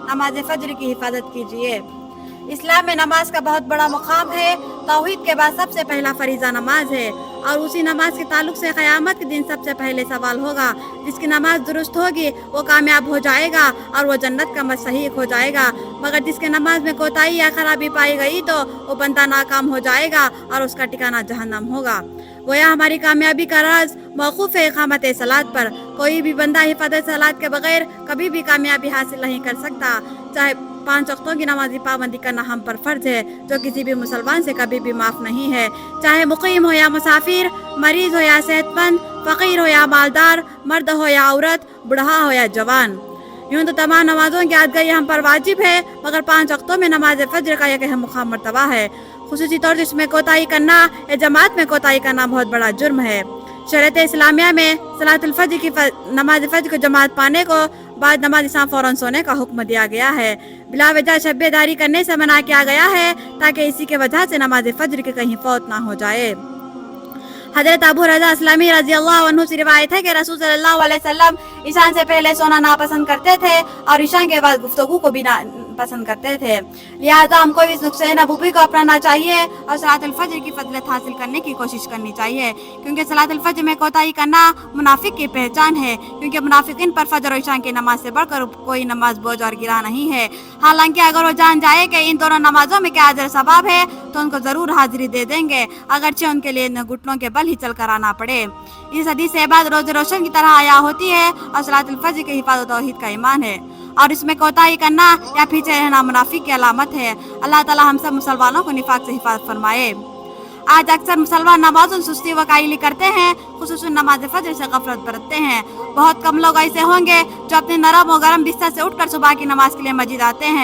नमाज फजर की हिफाजत कीजिए। इस्लाम में नमाज का बहुत बड़ा मुकाम है। तौहीद के बाद सबसे पहला फरीज़ा नमाज है और उसी नमाज के ताल्लुक से क़यामत के दिन सबसे पहले सवाल होगा। जिसकी नमाज दुरुस्त होगी वो कामयाब हो जाएगा और वो जन्नत का मुस्तहिक़ हो जाएगा, मगर जिसके नमाज में कोताही या खराबी पाई गई तो वो बंदा नाकाम हो जाएगा और उसका ठिकाना जहन्नम होगा। गोया हमारी कामयाबी का राज मौक़ूफ़ है इक़ामत सलात पर। कोई भी बंदा हिफाज़त सलात के बगैर कभी भी कामयाबी हासिल नहीं कर सकता। चाहे 5 वक्तों की नमाज की पाबंदी करना हम पर फ़र्ज है, जो किसी भी मुसलमान से कभी भी माफ़ नहीं है। चाहे मुक़ीम हो या मुसाफिर, मरीज़ हो या सेहतमंद, फ़कीर हो या मालदार, मर्द हो या औरत, बूढ़ा हो या जवान। यूँ तो तमाम नमाज़ों की अदायगी हम पर वाजिब है, मगर 5 वक्तों में नमाज फजर का एक अहम मुक़ाम मर्तबा है। खुसूसी तौर से इसमें कोताही करना या जमात में कोताही करना बहुत बड़ा जुर्म है। शरीयत इस्लामिया में सलातुल फजर की नमाज फजर को जमात पाने को बाद नमाज इस्लाम फ़ौरन सोने का हुक्म दिया गया है। बिला वजह शब्बेदारी करने से मना किया गया है ताकि इसी के वजह से नमाज फजर के कहीं फौत ना हो जाए। हज़रत अबू रज़ा अस्लमी रज़ी अल्लाह अन्हु से रिवायत है कि रसूल सल्लल्लाहु अलैहि वसल्लम ईशान से पहले सोना नापसंद करते थे और ईशान के बाद गुफ्तगू को भी पसंद करते थे। लिहाजा हमको इस नुस्खे नबूवी को अपनाना चाहिए और सलातुल फजर की फजीलत हासिल करने की कोशिश करनी चाहिए, क्योंकि सलातुल फजर में कोताही करना मुनाफिक की पहचान है। क्योंकि मुनाफिकीन पर फजर और ईशान की नमाज से बढ़कर कोई नमाज बोझ और गिरा नहीं है। हालांकि अगर वो जान जाए कि इन दोनों नमाजों में क्या अजर सवाब है तो उनको ज़रूर हाजिरी दे देंगे, अगरचे उनके लिए घुटनों के बल ही चल कर आना पड़े। इस हदीस से बाद रोज़ रोशन की तरह आया होती है और सलातुल फजर की हिफाजत तौहीद का ईमान है और इसमें कोताही करना या पीछे रहना मुनाफिक की अलामत है। अल्लाह ताला हम सब मुसलमानों को निफाक से हिफाजत फरमाए। आज अक्सर मुसलमान नमाज़ों सुस्ती व कायली करते हैं, खुसूसन नमाज फजर से गफलत बरतते हैं। बहुत कम लोग ऐसे होंगे जो अपने नरम और गरम बिस्तर से उठकर सुबह की नमाज के लिए मस्जिद आते हैं।